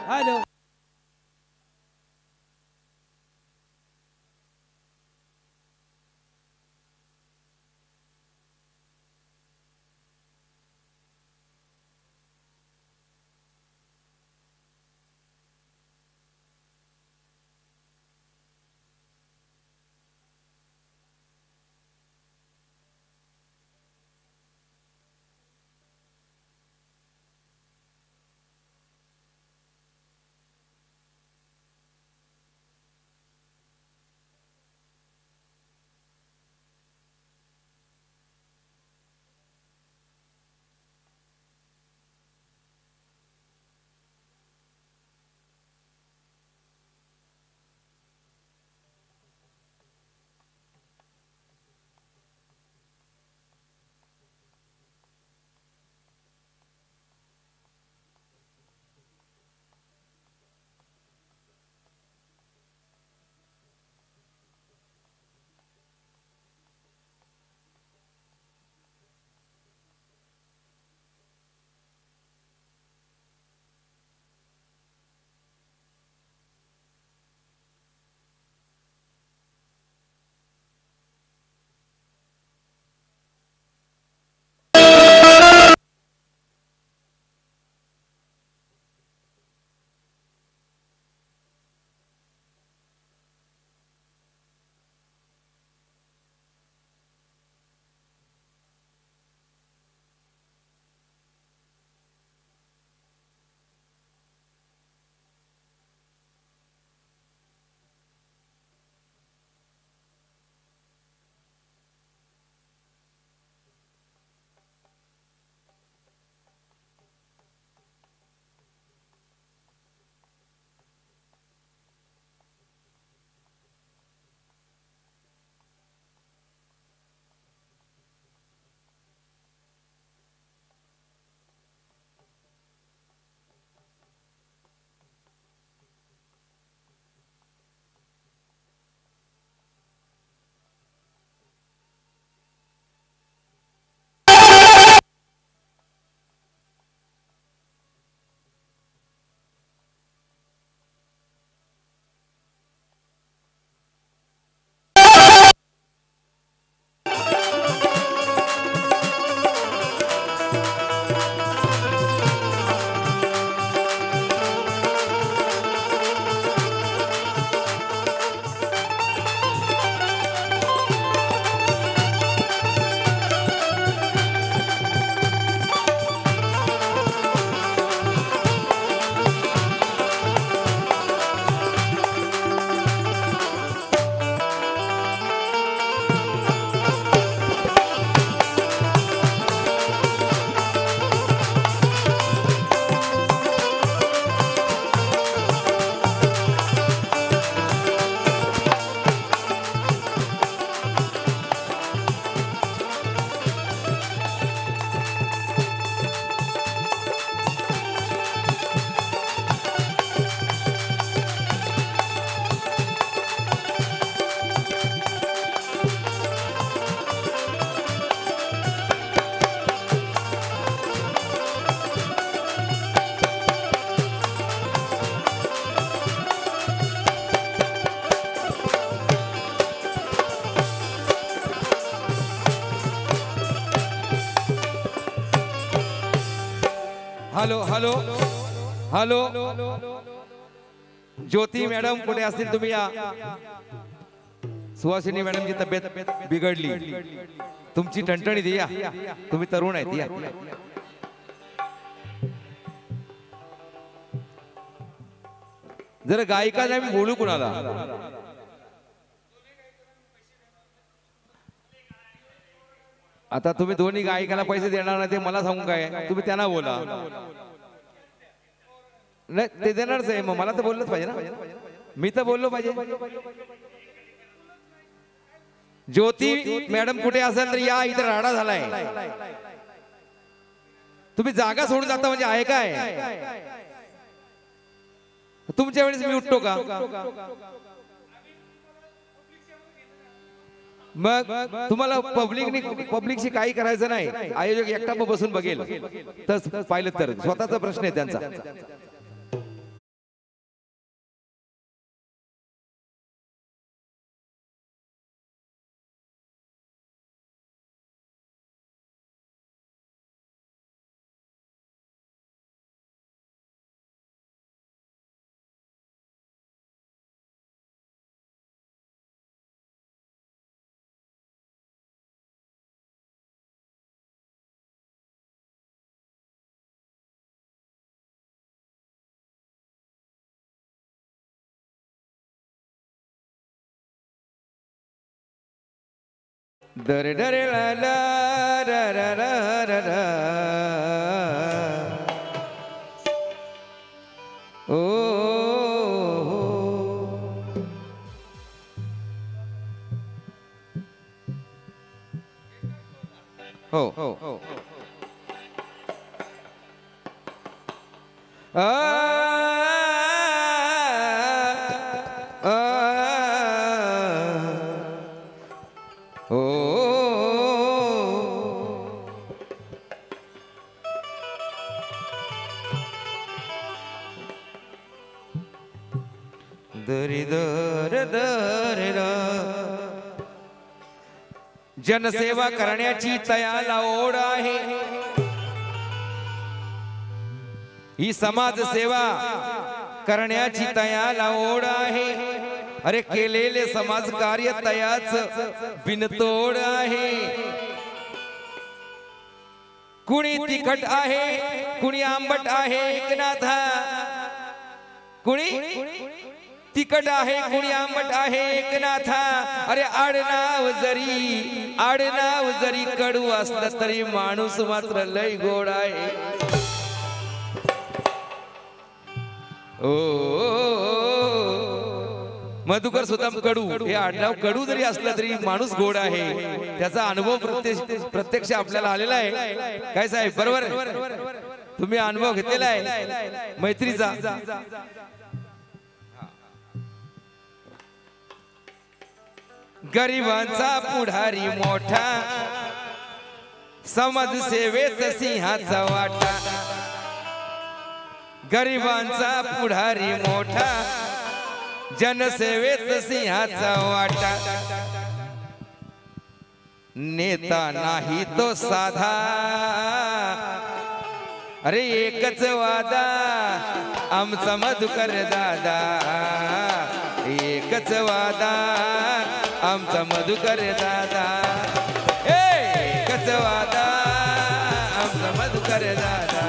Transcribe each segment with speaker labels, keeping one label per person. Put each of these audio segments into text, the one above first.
Speaker 1: Hello
Speaker 2: hello hello hello ज्योती madam कुठे असतील तुम्ही या. सुहासिनी मॅडमची तब्येत बिघडली, तुमची ठणठणी द्या, तुम्ही तरुण आहेत या. जर गायिका नाही बोलू कुणाला. आता तुम्ही दोन्ही गायकाला पैसे देणार नाही ते मला सांगू काय, तुम्ही त्यांना बोला. नाही ते देणारच आहे, मग मला तर बोललंच पाहिजे ना, मी तर बोललो पाहिजे. ज्योती मॅडम कुठे असेल तर या, इथे राडा झालाय. तुम्ही जागा सोडून जाता म्हणजे आहे काय? तुमच्या वेळेस मी उठतो का? मग तुम्हाला पब्लिकशी काही करायचं नाही. आयोजक एकटा बसून बघेल तर पाहिलं तर स्वतःचा प्रश्न आहे त्यांचा. दरे दरे ला ला रा रा रा रा रा ओ हो हो हो दरी दर दर जनसेवा करण्याची तयाला ओढ आहे, ही समाज सेवा करण्याची तयाला ओढ आहे. अरे केलेले समाज कार्य तयाच बिनतोड आहे. कुणी तिखट आहे कुणी आंबट आहे एकनाथा, कुणी तिखट आहे कुणी आंबट आहे एकनाथा. अरे आडनाव जरी कडू असलं तरी माणूस मात्र लय गोड आहे. ओ मधुकर सुदाम कडू हे आडनाव कडू जरी असलं तरी माणूस गोड आहे. त्याचा अनुभव प्रत्यक्ष आपल्याला आलेला आहे. काय साहेब बरोबर तुम्ही अनुभव घेतलेला आहे मैत्रीचा. गरिबांचा पुढारी मोठा, समाजसेवेत सिंहाचा वाटा. गरिबांचा पुढारी मोठा, जनसेवेत सिंहाचा वाटा. नेता नाही तो साधा, अरे एकच वादा आमचा मधुकर दादा. एकच वादा आमचा मधुकर दादा. एकच वादा आमचा मधुकर दादा.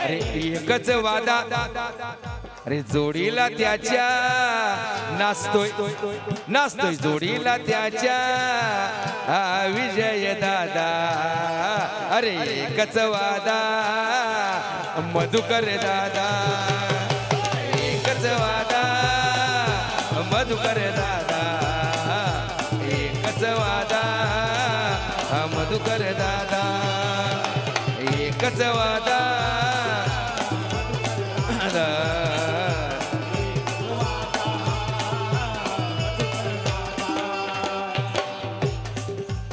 Speaker 2: अरे एकच वादा, अरे जोडीला त्याच्या नाचतोय जोडीला त्याच्या विजय दादा. अरे एकच वादा मधुकर दादा. एकच वादा मधुकर दादा. एकच वादा मधुकर दादा. एकच वादा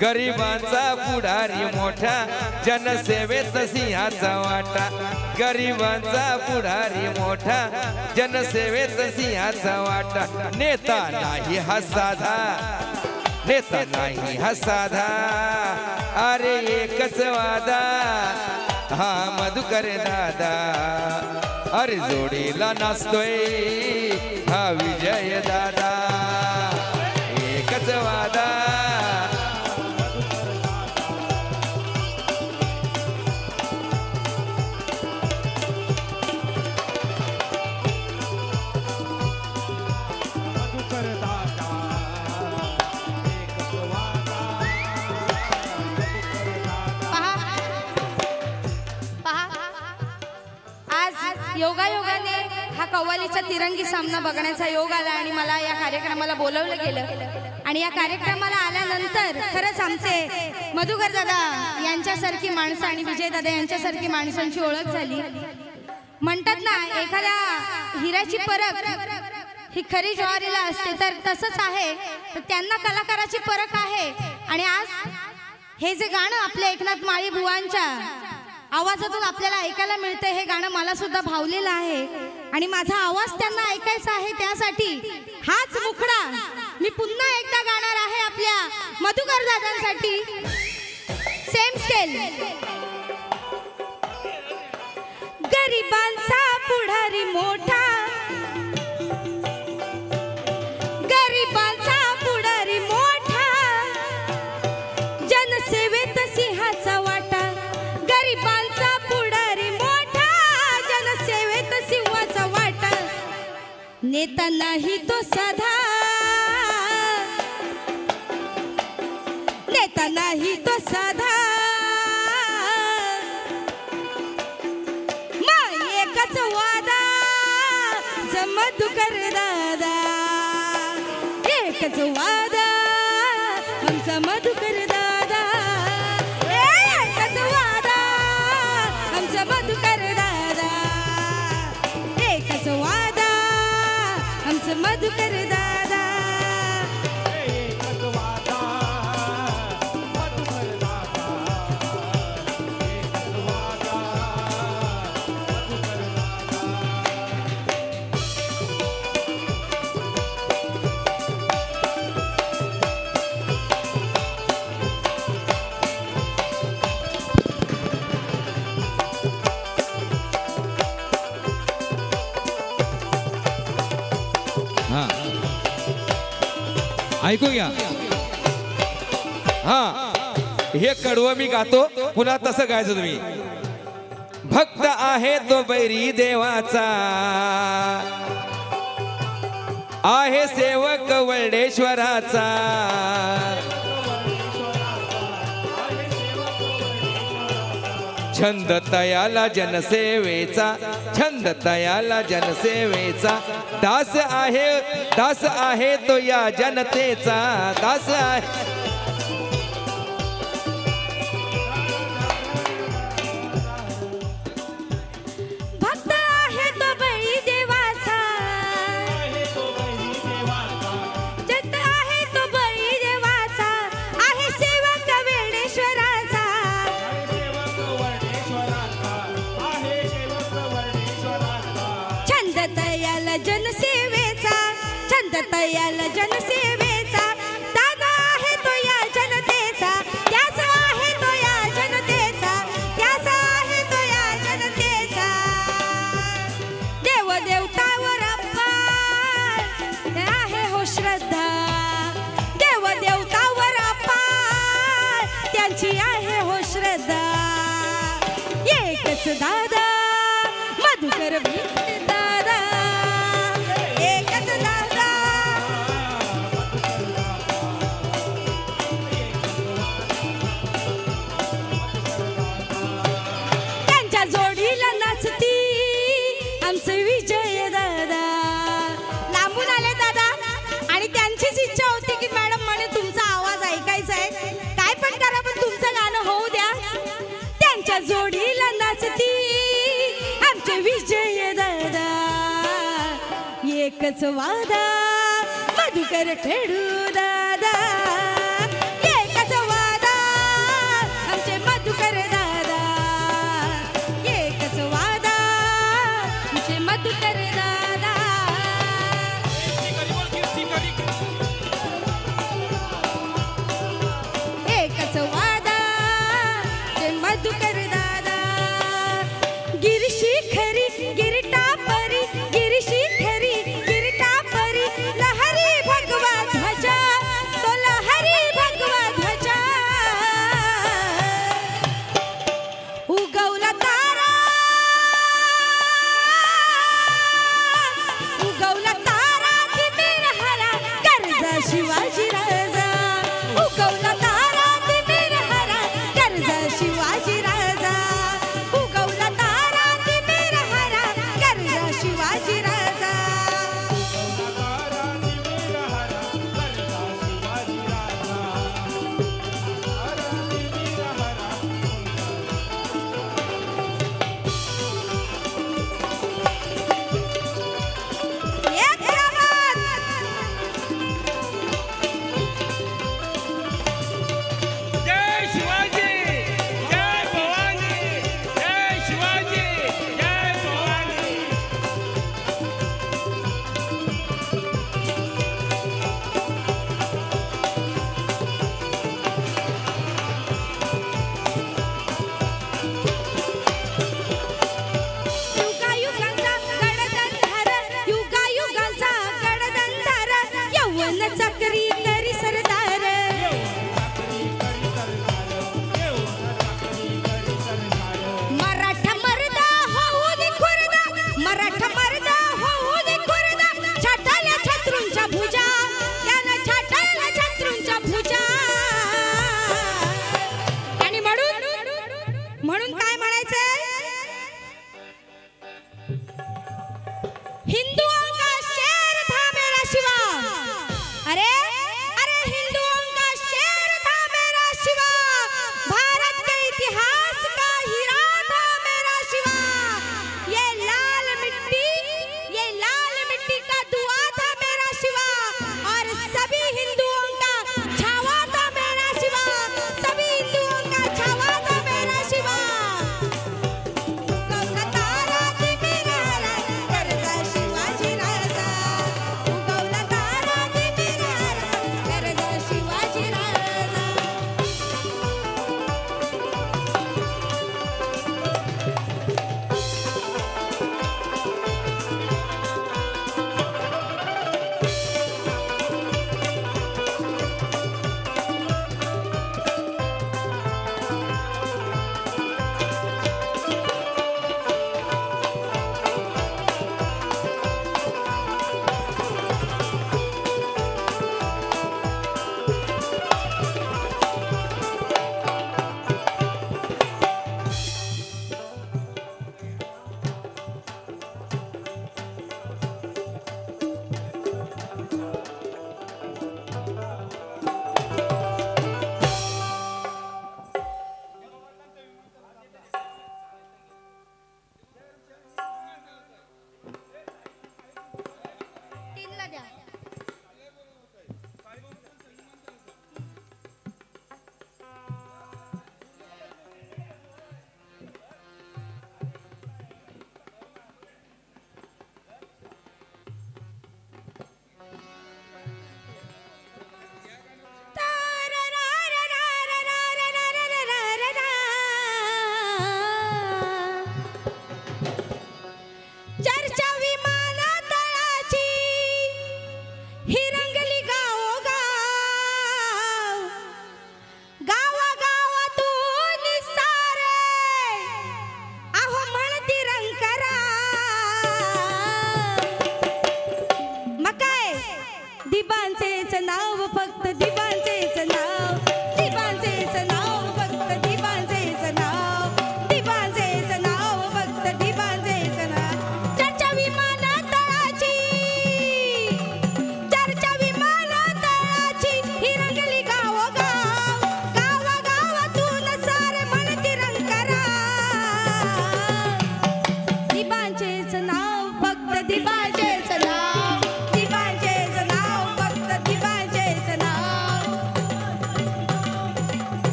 Speaker 2: गरिबांचा पुढारी मोठा, जनसेवेत सिंहाचा वाटा. गरिबांचा पुढारी मोठा, जनसेवेत सिंहाचा वाटा. नेता नाही हा साधा, नेता नाही हा साधा. अरे एकच वादा हा मधुकर दादा. अरे जोडीला नाचतोय हा विजय दादा. एकच वादा
Speaker 1: योगायोगाने हा कव्वालीचा तिरंगी सामना बघण्याचा योग आला आणि मला या कार्यक्रमाला बोलवलं गेलं. आणि या कार्यक्रमाला आल्यानंतर खरंच आमचे मधुकर दादा यांच्यासारखी माणसं आणि विजय दादा यांच्यासारखी माणसांची ओळख झाली. म्हणतात ना एखाद्या हिऱ्याची परख ही खरी ज्वारीला असते, तर तसंच आहे. तर त्यांना कलाकाराची परख आहे. आणि आज हे जे गाणं आपल्या एकनाथ माळी बुवांच्या आवाजातून आपल्याला ऐकायला मिळते, हे गाणं मला सुद्धा भावलेलं आहे. आणि माझा आवाज त्यांना ऐकायचा आहे, त्यासाठी हाच मुखडा मी पुन्हा एकदा गाणार आहे आपल्या मधुकर दादांसाठी. Same scale. गरिबांचा पुढारी मोठा, गरिबांचा पुढारी मोठा, जनसेवेत सिंहाचा वाटा. गरिबांचा पुढारी मोठा, जनसेवेत सिंहाचा वाटा. नेता नाही तो साधा, नेता नाही तो साधा, मग एकच वादा मधुकर दादा, एकच वादा आमचा मधुकर दादा, एकच वादा आमचा मधुकर दादा, एकच वादा आमचं मधुकर दादा, एकच वादा मधुकर दादा, एकच वादा मधुकर
Speaker 2: ऐकूया. हा हे कडवं मी गातो, पुन्हा तसं गायचं तुम्ही. भक्त आहे तो बैरी देवाचा, आहे सेवक वर्डेश्वराचा, छंद तयाला जनसेवेचा, छंद तयाला जनसेवेचा, दास आहे तो या जनतेचा, दास आहे.
Speaker 1: भक्त आहे तो बळी देवाचा, जत आहे तो बळी देवाचा, आहे सेवक वेळेश्वराचा, छंद तयाला जनसेवेचा, छंद तयाला जनसेवेचा, दादा आहे तो या जनतेचा, त्याच आहे तो या जनतेचा, त्याच आहे तो या जनतेचा, देव देवतावर अपार आहे हो श्रद्धा, देव देवतावर अपार त्यांची आहे हो श्रद्धा, एकच दादा मधुकर दादा, एकच दादा त्यांच्या जोडीला नाचती आमचे विजय दादा. लांबून आले दादा आणि त्यांचीच इच्छा होती की मॅडम म्हणे तुमचा आवाज ऐकायचा आहे, काय पण करा पण तुमचं गाणं होऊ द्या. त्यांच्या जोडीला नाचती आमचे विजय दादा, एकच वादा मधुकर खेळू दादा, एकच वादा आमचे मधुकर दादा, एकच वादा आमचे मधुकर दादा, एकच वादा आमचे मधुकर दादा. गिरशी खरी गिरटा परी, गिरशी खरी गिरटा परी, लहरी भगवा ध्वजा, तो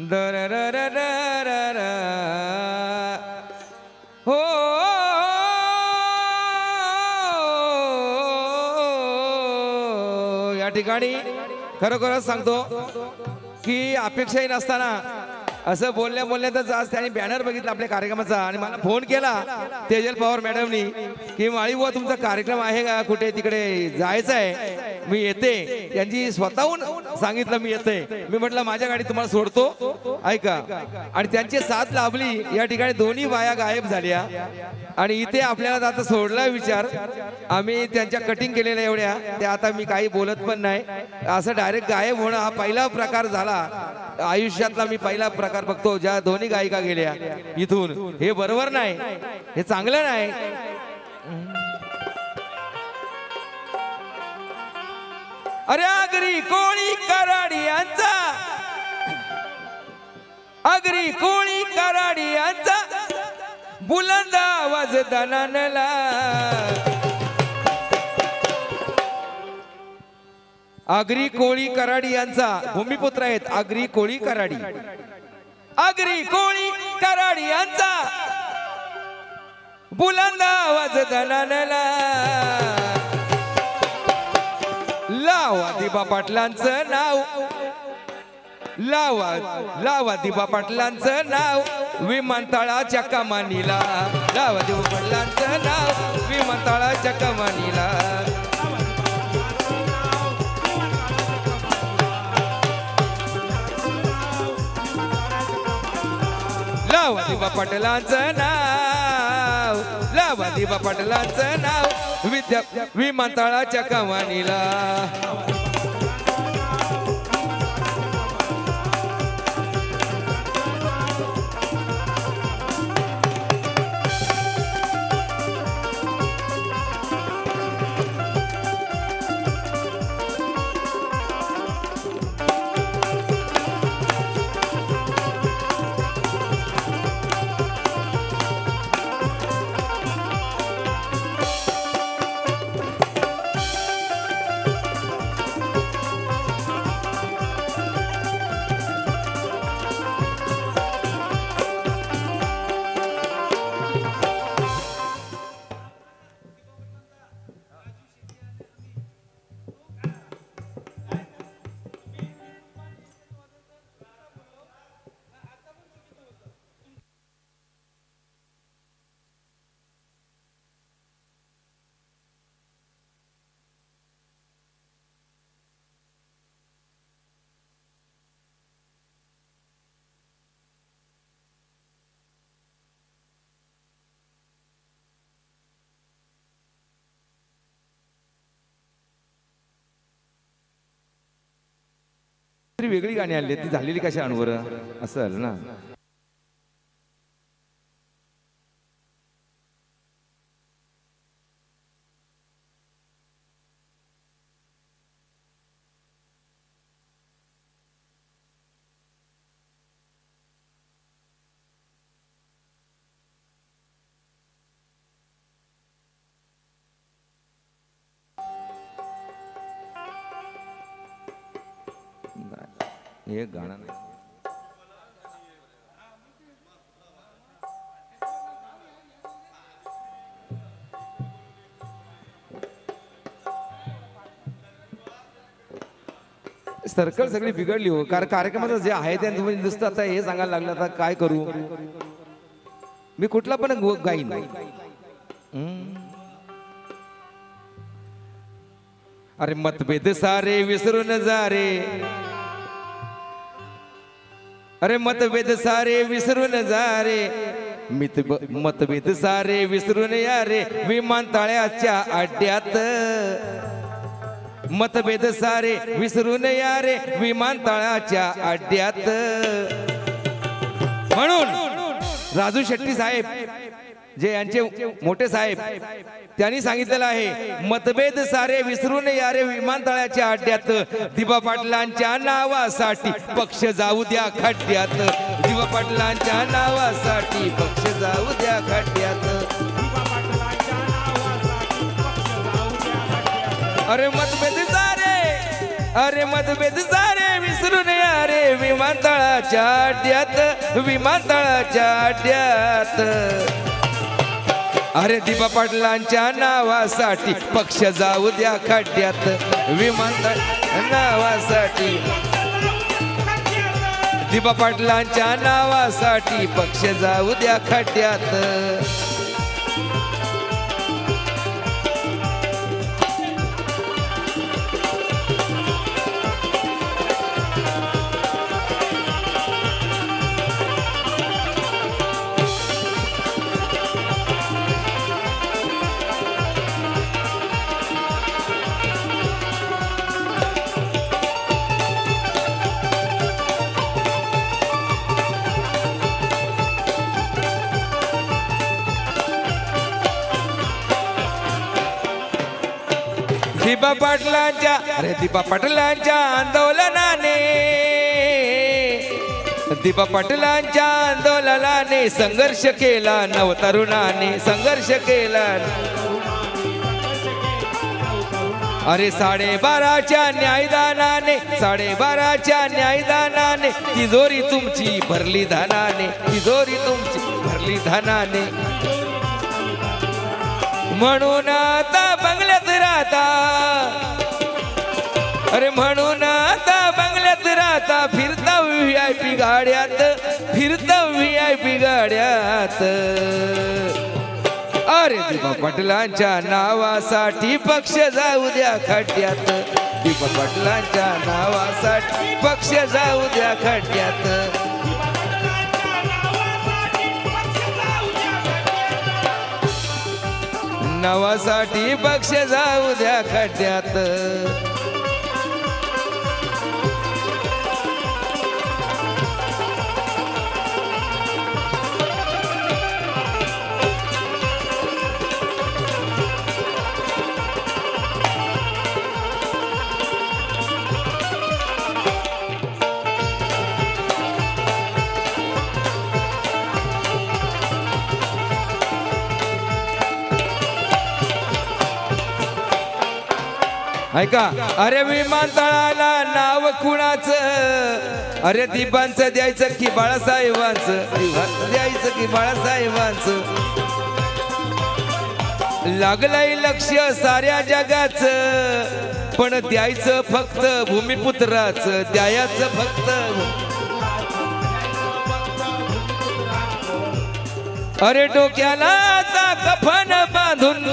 Speaker 2: दररररररर. हो या ठिकाणी खरोखरच सांगतो की अपेक्षाही नसताना असं बोलण्यातच आज त्यांनी बॅनर बघितला आपल्या कार्यक्रमाचा आणि मला फोन केला तेजल पवार मॅडमनी की माळी बुवा तुमचा कार्यक्रम आहे का, कुठे तिकडे जायचं आहे, मी येते. त्यांची स्वतःहून सांगितलं मी येते. मी म्हटलं माझ्या गाडी तुम्हाला सोडतो ऐका. आणि त्यांची साथ लाभली. या ठिकाणी दोन्ही बाया गायब झाल्या आणि इथे आपल्याला आता सोडला विचार. आम्ही त्यांच्या कटिंग केलेल्या एवढ्या त्या आता मी काही बोलत पण नाही. असं डायरेक्ट गायब होणं हा पहिला प्रकार झाला आयुष्यातला. मी पहिला प्रकार बघतो ज्या दोन्ही गायिका गेल्या इथून. हे बरोबर नाही, हे चांगलं नाही. अरे आगरी कोळी कराडी यांचा, आगरी कोळी कराडी यांचा बुलंद आवाज दणाणला. आगरी कोळी कराडी यांचा भूमिपुत्र आहेत. आगरी कोळी कराडी, आगरी कोळी कराडी यांचा बुलंद आवाज दणाणला. लावा दिबा पाटलांचं नाव, लावा दिबा पाटलांचं नाव विमानतळाच्या कमानीला. लावा दिबा पाटलांचं नाव विमानतळाच्या कमानीला. लावा दिबा पाटलांचं नाव, लावा दिबा पाटलांचं नाव विमानतळाच्या कमानीला. वेगळी गाणी आणली ती झालेली कशा अणवर असेल ना. हे गाणं नाही. सर्कल सगळी बिघडली हो. कारण कार्यक्रमाचं जे आहे ते तुम्ही नुसतं आता हे सांगायला लागलं आता काय करू. मी कुठला पण गाईन. अरे मतभेद सारे विसरून जा रे, अरे मतभेद सारे विसरून जा रे, मतभेद सारे विसरून या रे विमानतळाच्या अड्ड्यात. मतभेद सारे विसरून या रे विमानतळाच्या अड्ड्यात. म्हणून राजू शेट्टी साहेब जे यांचे मोठे साहेब त्यांनी सांगितलेलं आहे मतभेद सारे विसरून या रे विमानतळाच्या अड्ड्यात. दिबा पाटलांच्या नावासाठी पक्ष जाऊ द्या खड्ड्यात. दिबा पाटलांच्या नावासाठी पक्ष जाऊ द्या खड्ड्यात. अरे मतभेद सारे, अरे मतभेद सारे विसरून या रे विमानतळाच्या अड्ड्यात विमानतळाच्या अड्ड्यात अरे दीपा पाटलांच्या नावासाठी पक्ष जाऊ द्या खड्ड्यात विमानतळ नावासाठी दीपा पाटलांच्या नावासाठी पक्ष जाऊ द्या खड्ड्यात दीपा पाटलांच्या अरे दीपा पाटलांच्या आंदोलनाने दीपा पाटलांच्या आंदोलनाने संघर्ष केला नवतरुणाने संघर्ष केला अरे 12:30च्या न्यायदानाने 12:30च्या न्यायदानाने तिजोरी तुमची भरली धनाने तिजोरी तुमची भरली धनाने म्हणून आता बंगल्यात राहता अरे म्हणून आता बंगल्यात राहता फिरता VIP गाड्यात फिरता VIP गाड्यात अरे दीपा पाटलांच्या नावासाठी पक्ष जाऊ द्या खड्ड्यात दीपा पाटलांच्या नावासाठी पक्ष जाऊ द्या खड्ड्यात नावासाठी पक्ष जाऊ द्या खड्ड्यात ऐका अरे विमानतळाला नाव कुणाचं अरे दीपांचं द्यायचं की बाळासाहेबांचं द्यायचं की बाळासाहेबांचं लागलंय लक्ष साऱ्या जगाचं पण द्यायचं फक्त भूमिपुत्राचं द्यायचं फक्त अरे डोक्याला आता कफन बांधून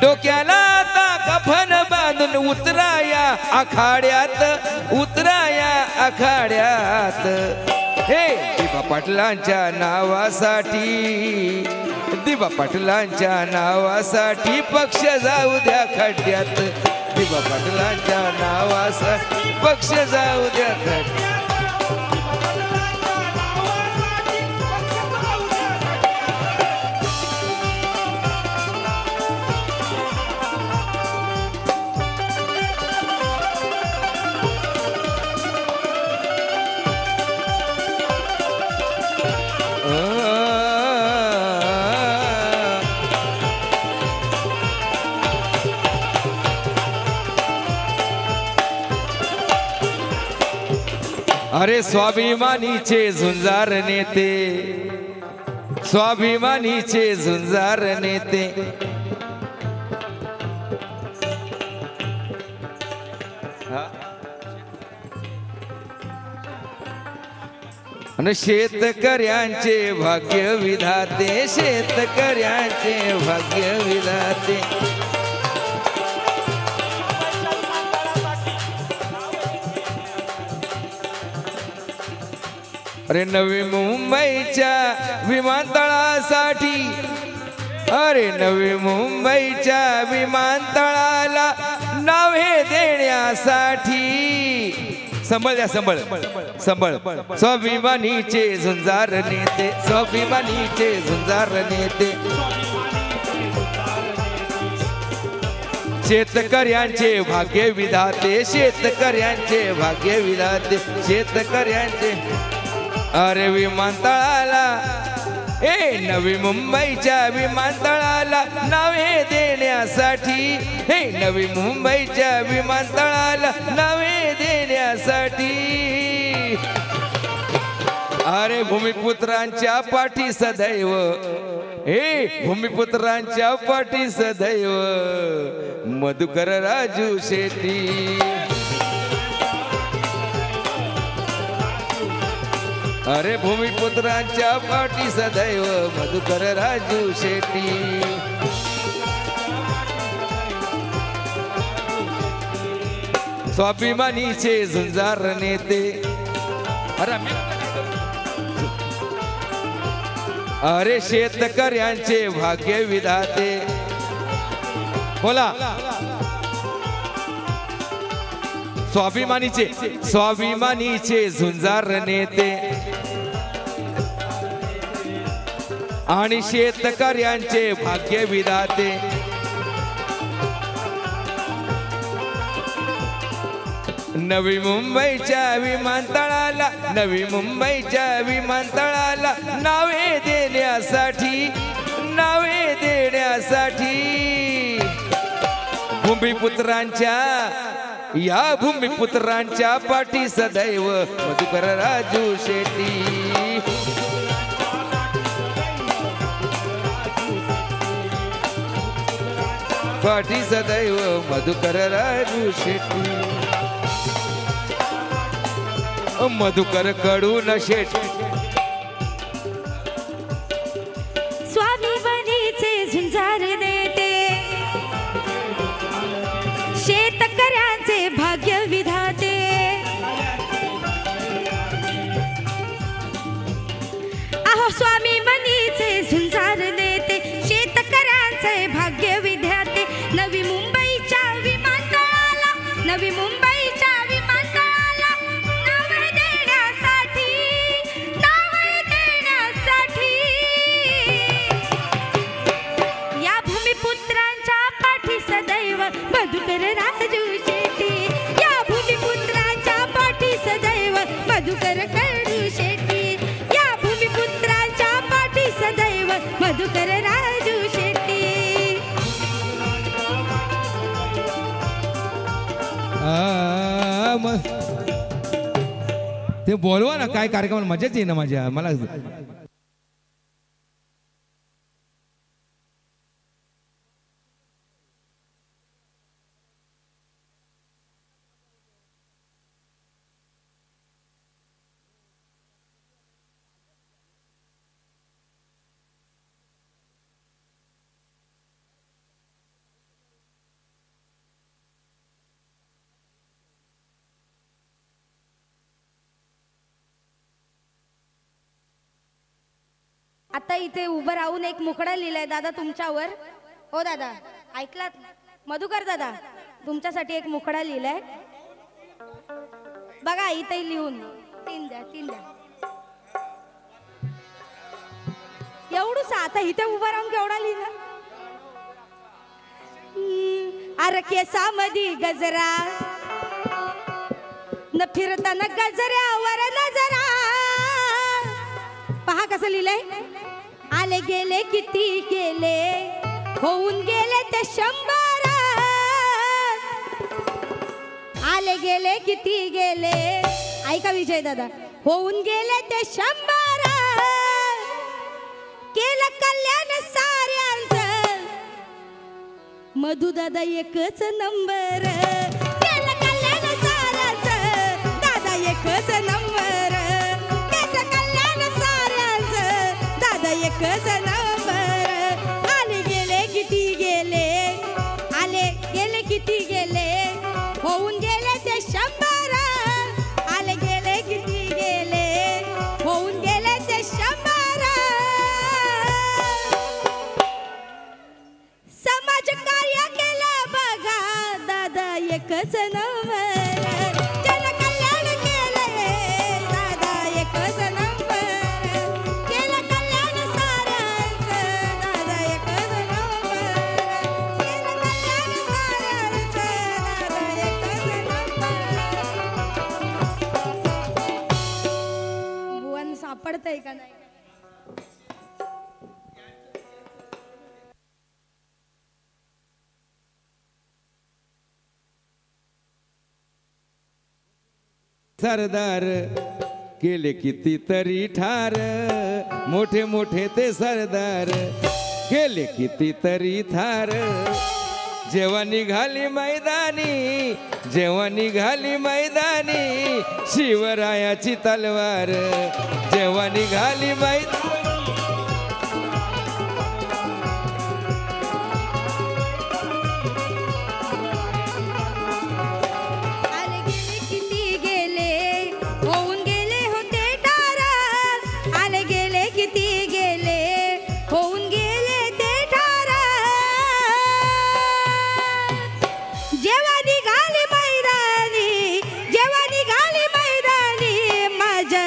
Speaker 2: डोक्याला आता कफन बांधून उतराया आखाड्यात उतराया आखाड्यात हे दीपा पाटलांच्या नावासाठी दीपा पाटलांच्या नावासाठी पक्ष जाऊ द्या खड्ड्यात दीपा पाटलांच्या नावासाठी पक्ष जाऊ द्या खड्ड्यात अरे स्वाभिमानीचे झुंजार नेते स्वाभिमानीचे झुंजार नेते आणि शेतकऱ्यांचे भाग्य विधाते शेतकऱ्यांचे भाग्य विधाते अरे नवी मुंबईच्या विमानतळासाठी अरे नवी मुंबईच्या विमानतळाला नाव हे देण्यासाठी संभळ द्या संभळ संभळ स्वाभिमानीचे झुंजार नेते स्वाभिमानीचे झुंजार नेते शेतकऱ्यांचे भाग्य विधाते शेतकऱ्यांचे भाग्य विधाते शेतकऱ्यांचे अरे विमानतळाला ए नवी मुंबईच्या विमानतळाला नावे देण्यासाठी, हे नवी मुंबईच्या विमानतळाला नावे देण्यासाठी, अरे भूमिपुत्रांच्या पाठी सदैव, हे भूमिपुत्रांच्या पाठी सदैव मधुकर राजू शेट्टी, अरे भूमिपुत्रांच्या पाठी सदैव मधुकर राजू शेट्टी. स्वाभिमानीचे झुंजार नेते, अरे शेतकऱ्यांचे भाग्य विधाते, बोला स्वाभिमानीचे झुंजार नेते आणि शेतकऱ्यांचे भाग्य विधाते, नवी मुंबईच्या विमानतळाला, नवी मुंबईच्या विमानतळाला नावे देण्यासाठी, नावे देण्यासाठी, भूमिपुत्रांच्या, या भूमिपुत्रांच्या पाठी सदैव मधुकर राजू शेट्टी, पाठी सदैव मधुकर राजू शेट्टी, मधुकर कडून शेट्टी.
Speaker 1: स्वाभिमानीचे झुंजार नेते, शेतकऱ्यांचे भाग्य विधाते, अहो स्वाभिमानीचे झुंजार नेते, शेतकऱ्यांचे भाग्य विधाते, नवी मुंबईच्या विमानतळाला, नवी मुंबईच्या विमानतळाला नावे देण्यासाठी, नावे देण्यासाठी, या भूमिपुत्रांच्या पाठी सदैव मधुकर राजू शेट्टी, या भूमिपुत्रांच्या पाठी सदैव मधुकर कडू शेट्टी, या भूमिपुत्रांच्या पाठी सदैव मधुकर राजू शेट्टी.
Speaker 2: ते बोलवा ना, काय कार्यक्रम मजाच येईना माझ्या मला.
Speaker 1: आता इथे उभं राहून एक मुखडा लिहिलाय दादा तुमच्यावर. हो दादा ऐकलात? मधुकर दादा तुमच्यासाठी एक मुखडा लिहिलाय बघा इथे लिहून. तीन द्या, तीन द्या. एवढूच आता इथे उभं राहून केवढा लिहिला. अरे केसामध्ये गजरा न फिरताना गजऱ्यावर नजरा. पहा कसं लिहिलंय. आले गेले किती गेले होऊन गेले ते 100. आले गेले किती गेले ऐका विजय दादा होऊन गेले ते 100. केलं कल्याण साऱ्यांचं मधु दादा एकच नंबर. केलं कल्याण साऱ्यांचं दादा एकच नंबर. केलं कल्याण साऱ्यांचं दादा एकच नंबर. आले गेले किती गेले आले गेले किती गेले होऊन गेले ते 100. आले गेले किती गेले होऊन गेले ते 100. समाज कार्य केलं बघा दादा एकच नंबर. जनकल्याण केलंय दादा एकच नंबर. केलं कल्याण साऱ्यांचं दादा एकच नंबर. केलं कल्याण साऱ्यांचं दादा एकच नंबर. भुवन सापडतंय का नाही.
Speaker 2: सरदार केले कितीतरी ठार मोठे मोठे ते सरदार केले कितीतरी थार जेव्हा निघाली मैदानी जेव्हा निघाली मैदानी शिवरायाची तलवार जेव्हा निघाली मैदानी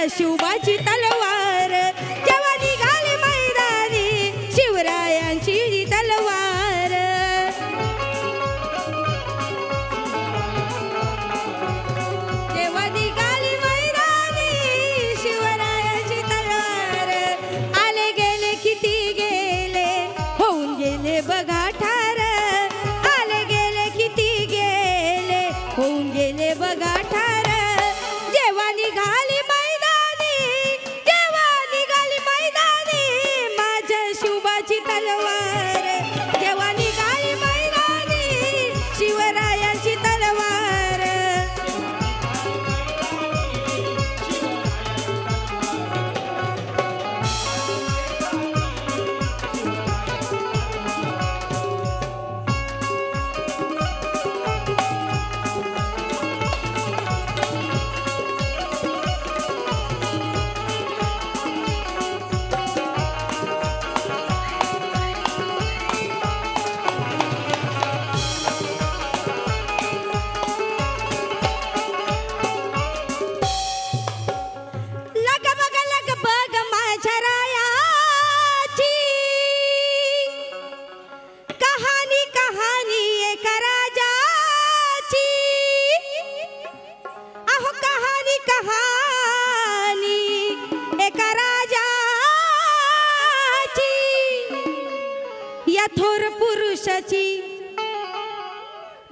Speaker 1: शिवबाची तलवार जेव्हा निघाली मैदानी शिवरायांची तलवार जेव्हा निघाली मैदानी शिवरायांची तलवार आले गेले किती गेले होऊन गेले बघा ठार आले गेले किती गेले होऊन गेले बघा ठार जेव्हा निघाली तलवार जेव्हा निघाली मैदानी शिवरायांची तलवार या थोर पुरुषाची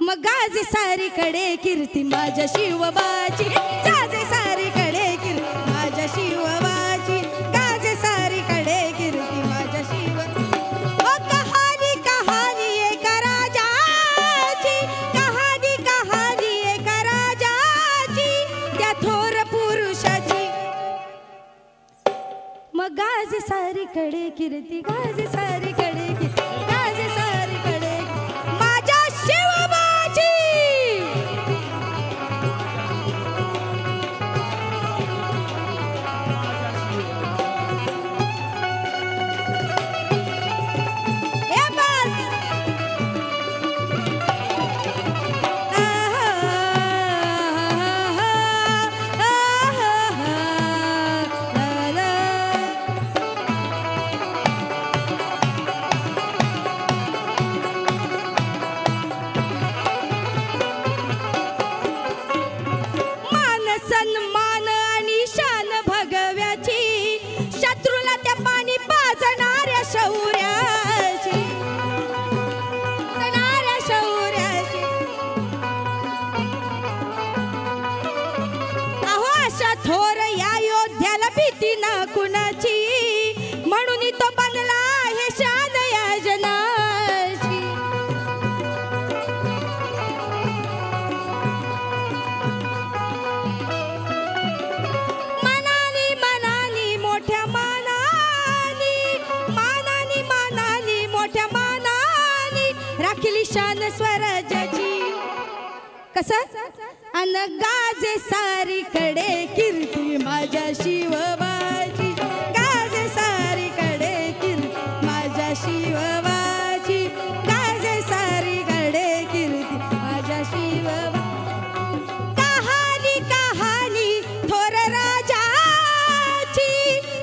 Speaker 1: मग गाजे सारीकडे कीर्ती माझ्या शिवबाची गाजे सारीकडे कीर्ती माझ्या शिवबाची गाजे सारीकडे कीर्ती माझ्या शिव ओ कहाणी कहाणी एका राजाची कहाणी कहाणी एका राजाची त्या थोर पुरुषाची मग गाजे सारीकडे कीर्ती गाजे सारीकडे गाजे सारीकडे माझ्या शिवबाची सन्मान आणि शान भगव्याची शत्रूला त्या पाणी पाजणाऱ्या शौर्याची शौर्याची अहो अशा थोर या योद्ध्याला भीती ना कुणाची म्हणून तो बनला आहे शान या जनाची राखिली शान स्वराज्याची कसं अन गाजे सारीकडे कीर्ती माझ्या शिवबाची गाजे सारीकडे कीर्ती माझ्या शिवबाची गाजे सारीकडे कीर्ती माझ्या शिवबा कहाणी कहाणी थोर राजाची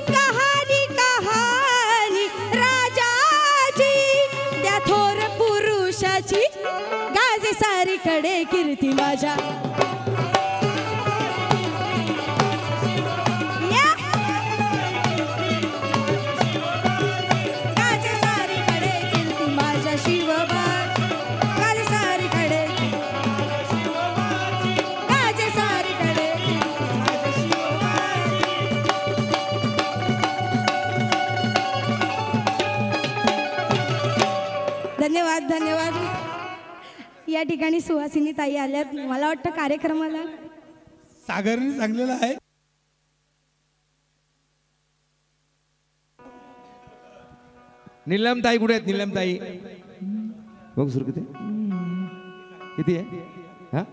Speaker 1: कहाणी कहाणी राजाची त्या थोर पुरुषाची गाजे सारीकडे कीर्ती माझ्या गाजे सारीकडे कीर्ती माझ्या शिवबा गाजे सारीकडे गाजे सारीकडे या ठिकाणी सुहासिनी ताई आल्यात. मला वाटतं कार्यक्रमाला
Speaker 3: सागरने सांगलेलं आहे.
Speaker 2: नीलम ताई कुठे आहेत? नीलम ताई बघ सुरू किती किती आहे? हा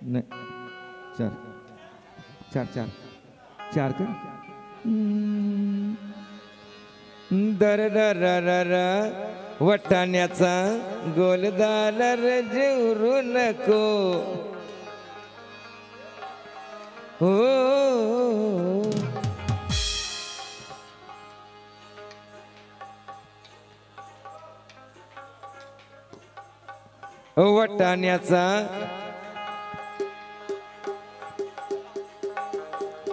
Speaker 2: नाही चार चार चार चार कर दर दर दर वटाण्याचा गोलदार जेवरू नको हो वटाण्याचा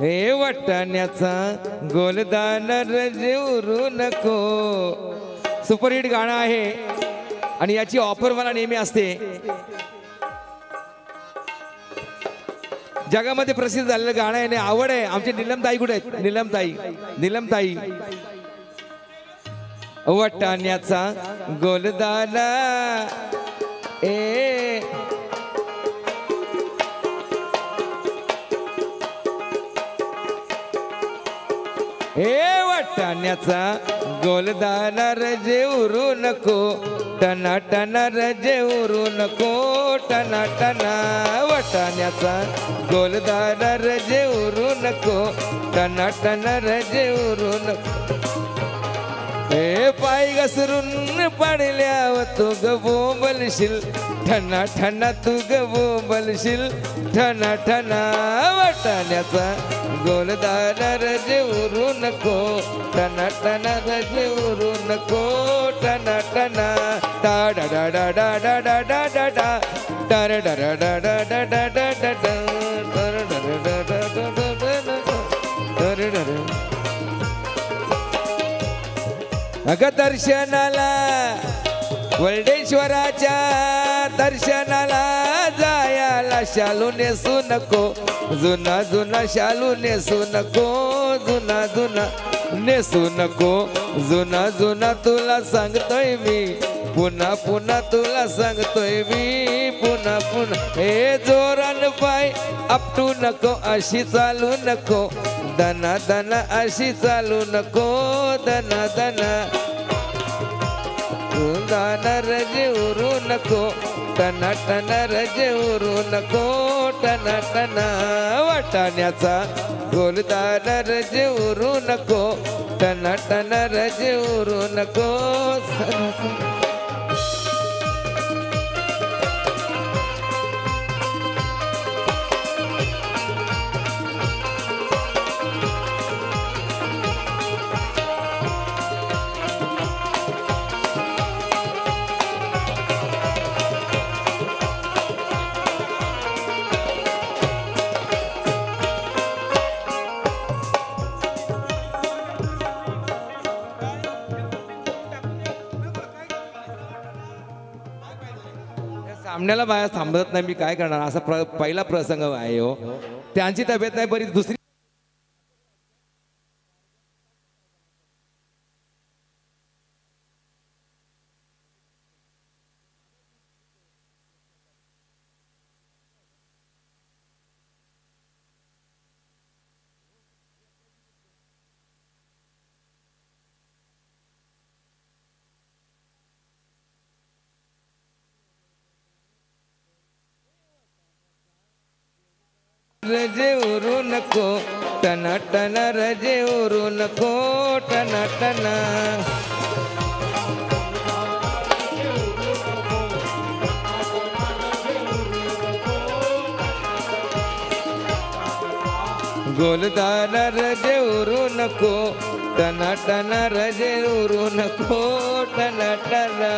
Speaker 2: हे वटाण्याचा गोलदार जेवरू नको. सुपरहिट गाणं आहे आणि याची ऑफर मला नेहमी असते. जगामध्ये प्रसिद्ध झालेलं गाणं आहे, आवड आहे. आमची नीलम ताई कुठे आहेत? नीलम ताई, नीलम ताई. वटाण्याचा गोलदाना ए वटाण्याचा गोलदाना रजे उरू नको टना टना रजे उरू नको टना टना. वटाण्याचा गोलदाना रजे उरू नको टना टना रजे उरू नको. हे पाय घसरून पडल्यावर तू ग बोंबलशील ठना ठना तू ग बोंबलशील ठना ठना. वटाण्याचा गोलदार रजे उरू नको टना टना रजे उरू नको टना टना. टा डा डा डा डा डा डा डा डा डा डर डर डा डा डा डा डा डा डा डर डर डा डा डा डा डा डर. अग दर्शनाला वल्डेश्वराच्या दर्शनाला जायाला शालू नेसू नको जुना जुना शालू नेसू नको जुना जुना नेसू नको जुना जुना. तुला सांगतोय मी पुन्हा पुन्हा तुला सांगतोय मी पुन्हा पुन्हा. हे जोरान पाय आपटू नको अशी चालू नको दना दना अशी चालू नको दना दना. दाना रजे उरू नको टना टना रजे उरू नको टना टना. वटाण्याचा गोलदाना रजे उरू नको टना टना रजे उरू नको. सामन्याला बाया थांबत नाही. मी काय करणार? असा पहिला प्रसंग आहे हो. त्यांची तब्येत नाही बरी. दुसरी रजे उरू नको टना टना रजे उरू नको टना टना. गोलदाना रजे उरू नको टना टना रजे उरू नको टना टना.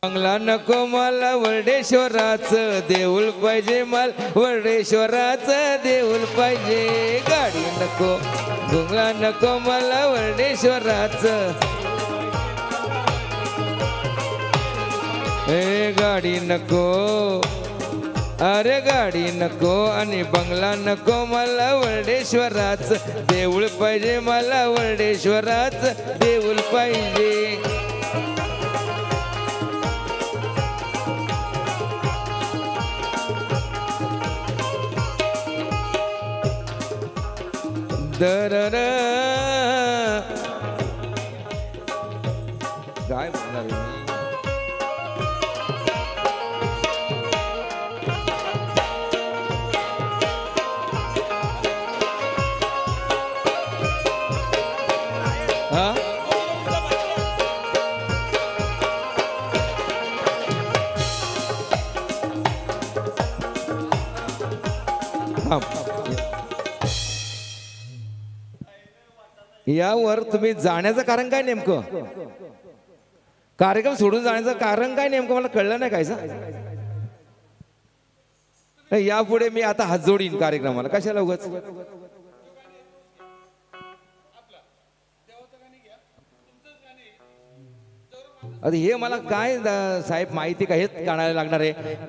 Speaker 2: बंगला नको मला वर्डेश्वराचं देऊळ पाहिजे, मला वर्डेश्वराचं देऊळ पाहिजे. गाडी नको बंगला नको मला वर्डेश्वराचं, ए गाडी नको, अरे गाडी नको आणि बंगला नको मला वर्डेश्वराचं देऊळ पाहिजे, मला वर्डेश्वराचं देऊळ पाहिजे. दरर काय म्हणणार मी? हा यावर तुम्ही जाण्याचं कारण काय नेमकं, कार्यक्रम सोडून जाण्याचं कारण काय नेमकं मला कळलं नाही. काय यापुढे मी आता हात जोडीन कार्यक्रमाला, कशाला उगाच. आता हे मला काय साहेब माहिती का हेच काढायला लागणार आहे.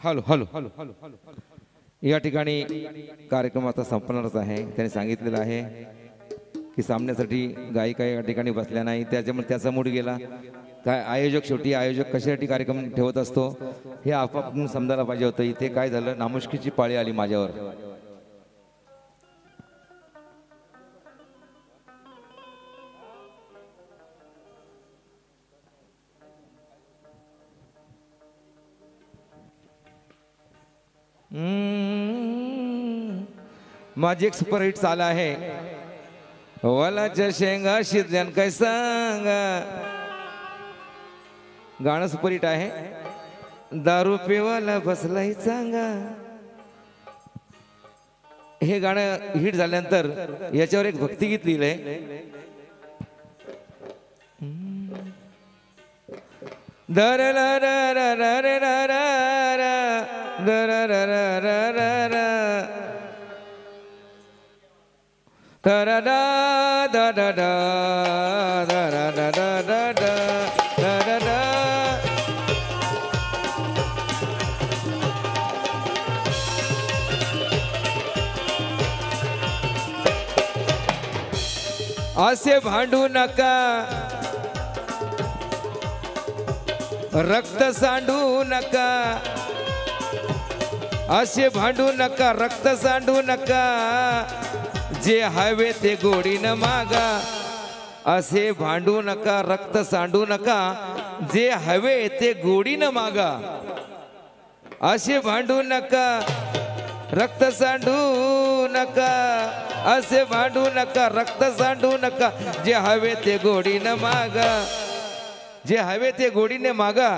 Speaker 2: हॅलो हॅलो या ठिकाणी कार्यक्रम आता संपणारच आहे. त्याने सांगितलेलं आहे की सामन्यासाठी गायिका या ठिकाणी बसल्या नाही, त्याच्यामुळे त्याचा मूड गेला. काय आयोजक, शेवटी आयोजक कशासाठी कार्यक्रम ठेवत असतो हे आपण समजायला पाहिजे होतं. इथे काय झालं, नामुष्कीची पाळी आली माझ्यावर. माझी एक सुपरहिट चाल आहे, वालाच्या शेंगा शिजल्यान काय सांगा. गाणं सुपरहिट आहे. दारू पिवाला बसलाही चांगा. हे गाणं हिट झाल्यानंतर याच्यावर एक भक्तिगीत लिहिलंय. दर र र र र र र र दर र र र र र दर दा दा दा दा दर दा दा दा दा दर दा. असे भांडू नका, रक्त सांडू नका. असे भांडू नका, रक्त सांडू नका. जे हवे ते गोडीनं मागा. असे भांडू नका, रक्त सांडू नका. जे हवे ते गोडीनं मागा. असे भांडू नका, रक्त सांडू नका. असे भांडू नका, रक्त सांडू नका. जे हवे ते गोडीनं मागा. जे हवे ते गोडीने मागा.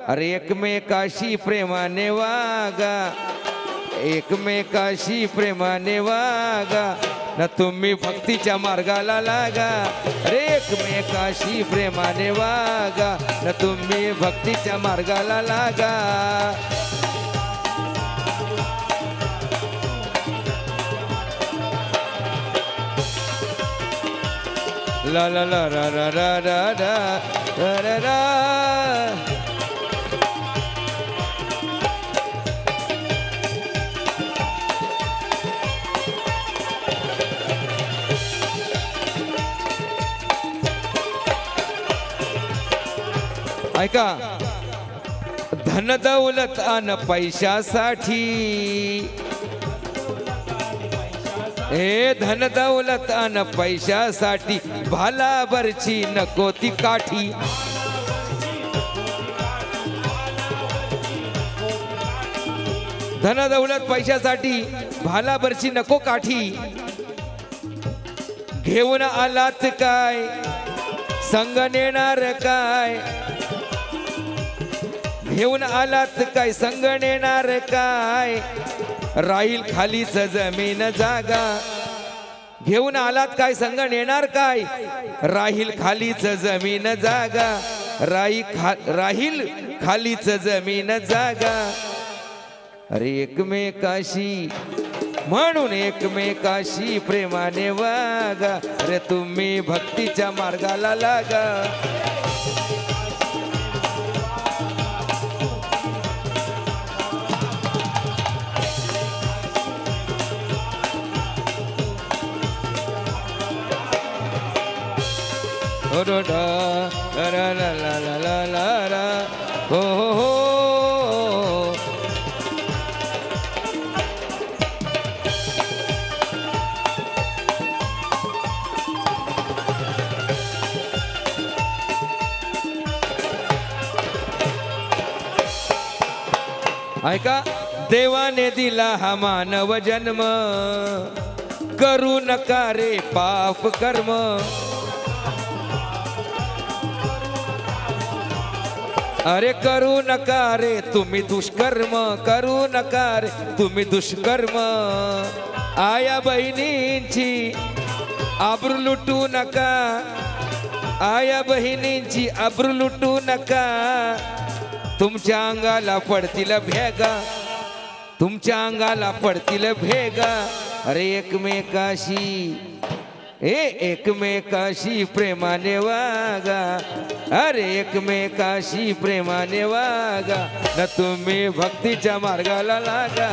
Speaker 2: अरे एकमेकाशी प्रेमाने वागा. एकमेकाशी प्रेमाने वागा. न तुम्ही भक्तीच्या मार्गाला लागा. अरे एकमेकाशी प्रेमाने वागा. न तुम्ही भक्तीच्या मार्गाला लागा. ला ला ला रा रा रा रा रा रा रा. ऐका, धन दौलत अन पैशासाठी. हे धन दौलत अन पैशासाठी भालाभरची नको ती काठी. धन दौलत पैशासाठी भालाभरची नको काठी. घेऊन आलात काय, संग नेणार काय. घेऊन आलात काय, संग नेणार काय. राहील खालीच जमीन जागा. घेऊन आलात काय, संग नेणार काय. राहील खालीच जमीन जागा. राहील खालीच जमीन जागा. अरे एकमेकाशी, म्हणून एकमेकाशी प्रेमाने वागा. अरे तुम्ही भक्तीच्या मार्गाला लागा. रा ला ला ला ला ला ला. हो हो हो. ऐका, देवाने दिला हा मानव जन्म. करू नका रे पाप कर्म. अरे करू नका रे तुम्ही दुष्कर्म. करू नका रे तुम्ही दुष्कर्म. आया बहिणींची आबरू लुटू नका. आया बहिणींची आबरू लुटू नका. तुमच्या अंगाला पडतील भेगा. तुमच्या अंगाला पडतील भेगा. अरे एकमेकाशी एकमेकाशी प्रेमाने वागा, अरे एकमेकाशी प्रेमाने वागा, न तुम्ही भक्तीच्या मार्गाला लागा.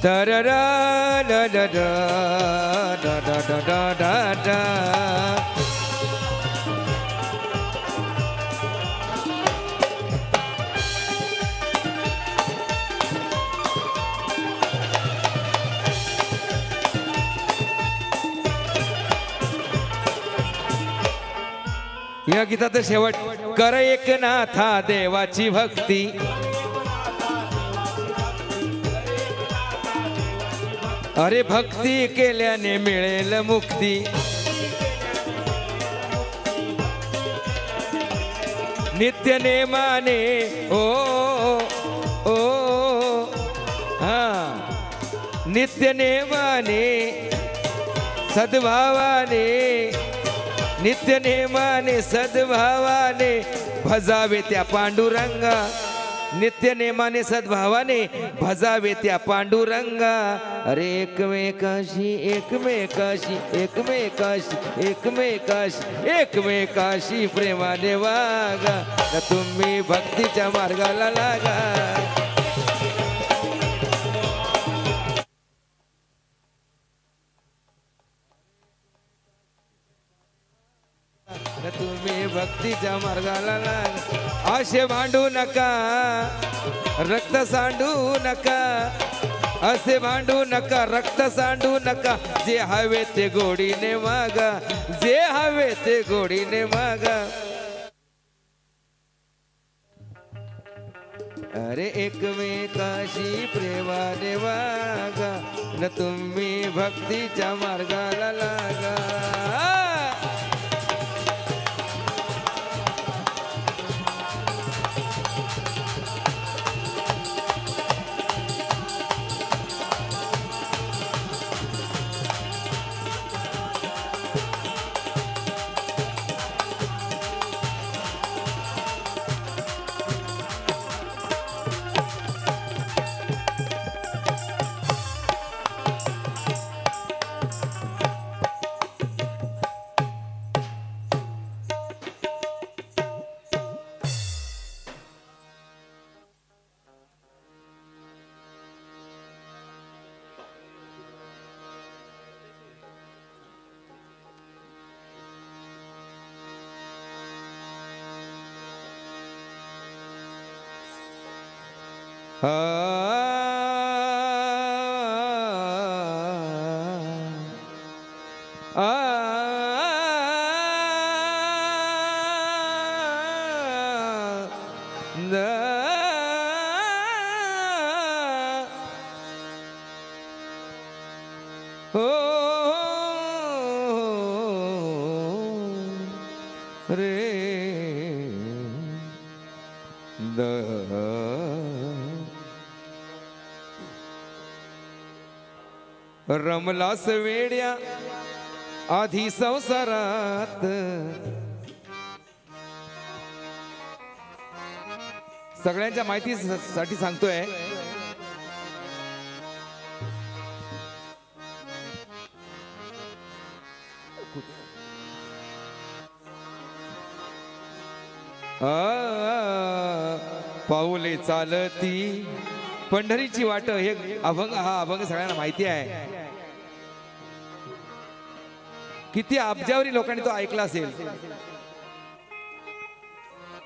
Speaker 2: तररा दा दा दा दा दा दा दा दा. या गीताचं शेवट. कर एकनाथा देवाची भक्ती, अरे भक्ती केल्याने मिळेल मुक्ती. नित्य नेमाने ओ ओ हा, नित्य नेमाने सद्भावाने, नित्य नेमाने सद्भावाने भजावे त्या पांडुरंगा. नित्य नेमाने सद्भावाने भजावे त्या पांडुरंगा. अरे एकमेकाशी एकमेकाशी एकमेकाशी एकमेकाशी एकमेकाशी प्रेमाने वागा, न तुम्ही भक्तीच्या मार्गाला लागा. तुम्ही भक्तीच्या मार्गाला लागा. असे भांडू नका, रक्त सांडू नका, असे भांडू नका, रक्त सांडू नका. जे हवे ते गोडीने मागा, जे हवे ते गोडीने मागा. अरे एकमेकाशी प्रेमाने वागा, न तुम्ही भक्तीच्या मार्गाला लागा. आ रमलास वेड्या आधी संसारात, सगळ्यांच्या माहितीसाठी सांगतोय. पाऊले चालती पंढरीची वाट. हे अभंग, हा अभंग सगळ्यांना माहिती आहे. किती अब्जावरी लोकांनी तो ऐकला असेल.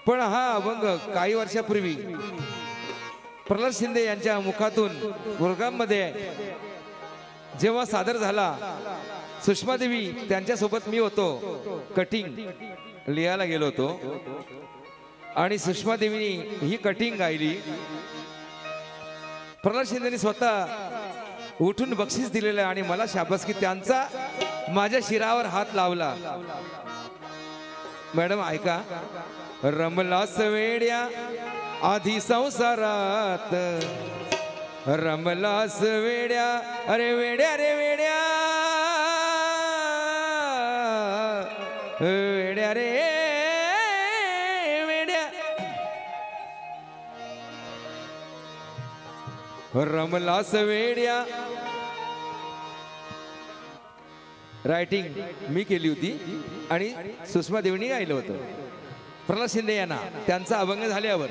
Speaker 2: पण हा अभंग काही वर्षापूर्वी प्रल्हाद शिंदे यांच्या मुखातून गुरगाममध्ये जेव्हा सादर झाला, सुषमा देवी त्यांच्यासोबत मी होतो, कटिंग लिहायला गेलो होतो आणि सुषमा देवीनी ही कटिंग गायली. प्रल्हाद शिंदेनी स्वतः उठून बक्षीस दिलेलं आणि मला शाबासकी त्यांचा माझ्या शिरावर हात लावला. मॅडम ऐका. रमलास वेड्या आधी संसारात, रमलास वेड्या, अरे वेड्या रे वेड्या, वेड्या रे वेड्या रमलास वेड्या. रायटिंग मी केली होती आणि सुषमा देवणी गायलं होतं. प्रल्हाद शिंदे यांना त्यांचा अभंग झाल्यावर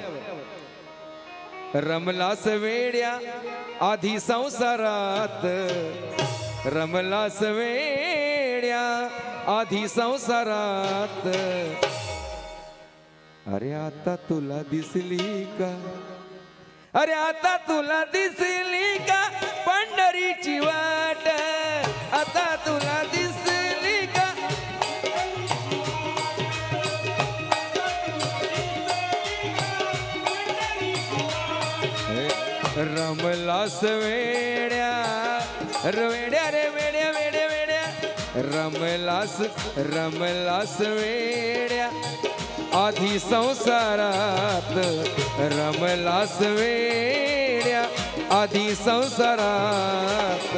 Speaker 2: रमलास वेड्या आधी संसारात रमलास वेड्या आधी संसारात अरे आता तुला दिसली का अरे आता तुला दिसली का पंढरीची वाट आता तुला दिसली का रमलास वेड्या वेड्या रे वेड्या वेड्या वेड्या रमलास वेड्या आधी संसारात रमलास वेड्या आधी संसारात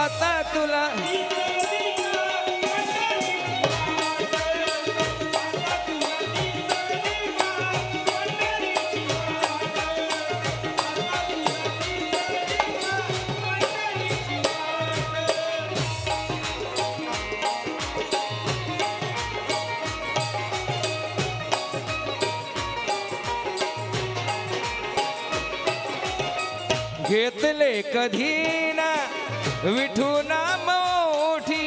Speaker 2: आता तुला घेतले कधी ना विठूना मोठी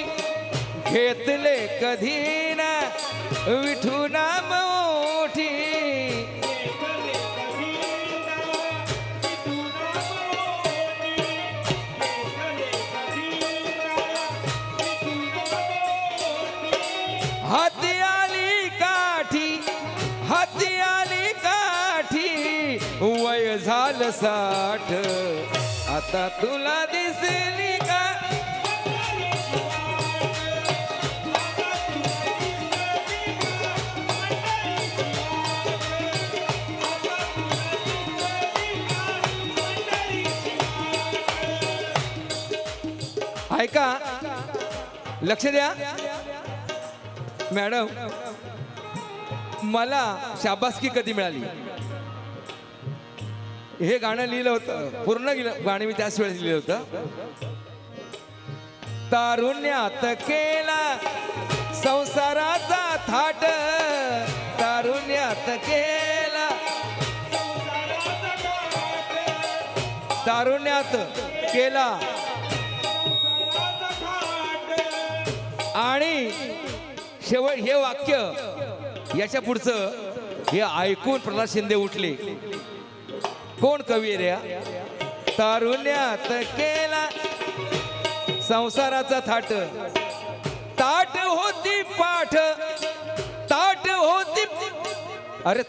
Speaker 2: घेतले कधी ना विठूना मोठी हाती आली काठी हाती आली काठी वय झालं 60 आता तुला दिसली का ऐका लक्ष द्या मॅडम मला शाबासकी कधी मिळाली हे गाणं लिहिलं होतं पूर्ण गाणं मी त्याच वेळेस लिहिलं होतं तारुण्यात केला संसाराचा थाट तारुण्यात केला तारुण्यात केला आणि शेवट हे वाक्य याच्या पुढचं हे ऐकून प्रल्हाद शिंदे उठले कोण कवी रे तारुण्यात केला संसाराचा थाट ताट होती पाठ ताट होती अरे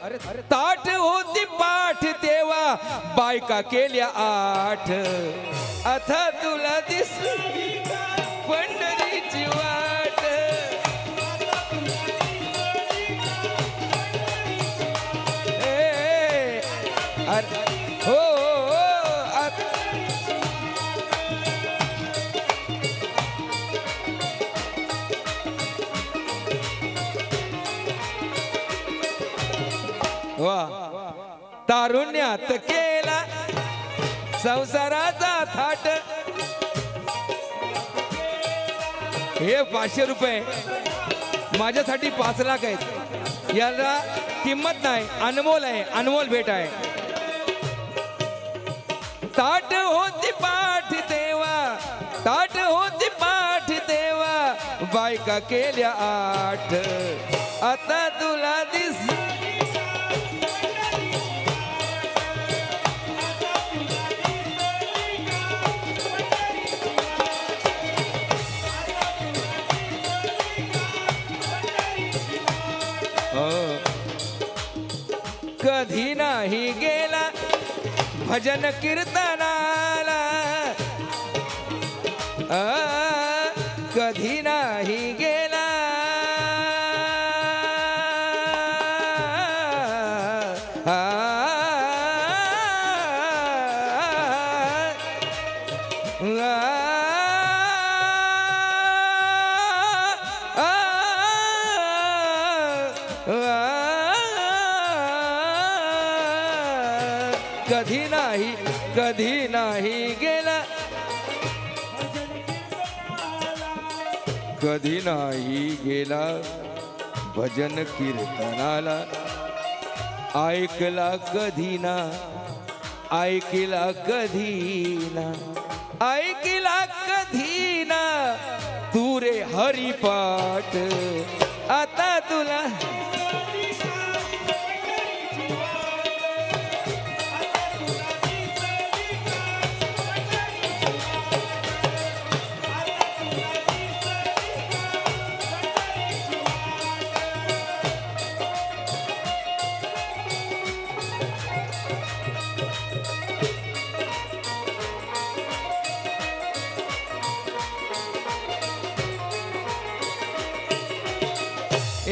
Speaker 2: ताट होती पाठ तेव्हा बायका केल्या 8 आता तुला दिसली पंढरीची वाट अरे हो वा तारुण्यात केला संसाराचा थाट हे 500 रुपये माझ्यासाठी 5 लाख आहेत याला किंमत नाही अनमोल आहे अनमोल भेट आहे ताट होती पाठ तेव्हा ताट होती पाठ तेव्हा बायका केल्या 8 आता तुला दिस कधी नाही गेला भजन कीर्तनाला कधी नाही गेला कधी नाही कधी नाही गेला कधी नाही गेला भजन कीर्तनाला ऐकला कधी ना ऐकला कधी ना ऐकला कधी ना तू रे हरिपाठ आता तुला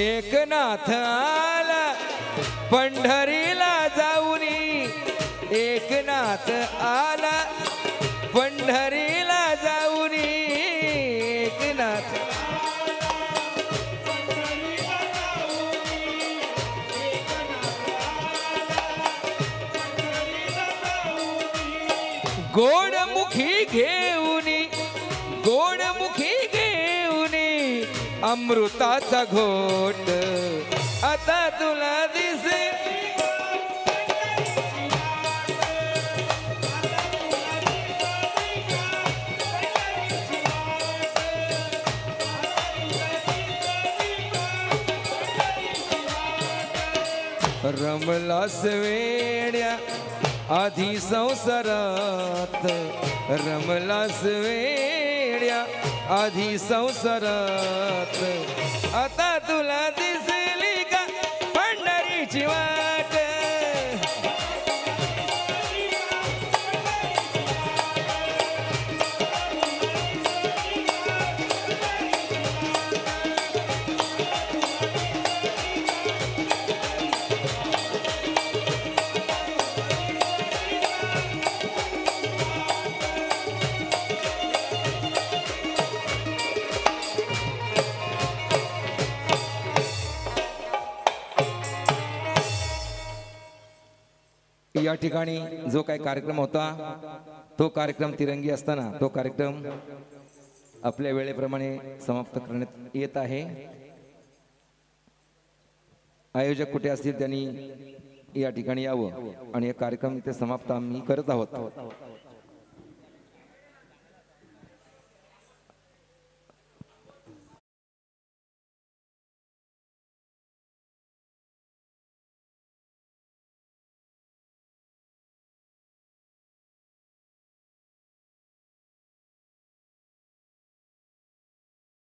Speaker 2: एकनाथ आला पंढरीला जाऊनी एकनाथ आला पंढरीला जाऊनी एकनाथ गोडमुखी घेऊनी गोडमुखी अमृताचा घोट आता तुला दिसे रमलास वेड्या आधी संसारात रमलास वेड्या आधी संसारात आता तुला दिसली का पंढरीची वाट या ठिकाणी जो काही कार्यक्रम होता तो कार्यक्रम तिरंगी असताना तो कार्यक्रम आपल्या वेळेप्रमाणे समाप्त करण्यात येत आहे. आयोजक कुठे असतील त्यांनी या ठिकाणी यावं आणि हे कार्यक्रम इथे समाप्त आम्ही करत आहोत.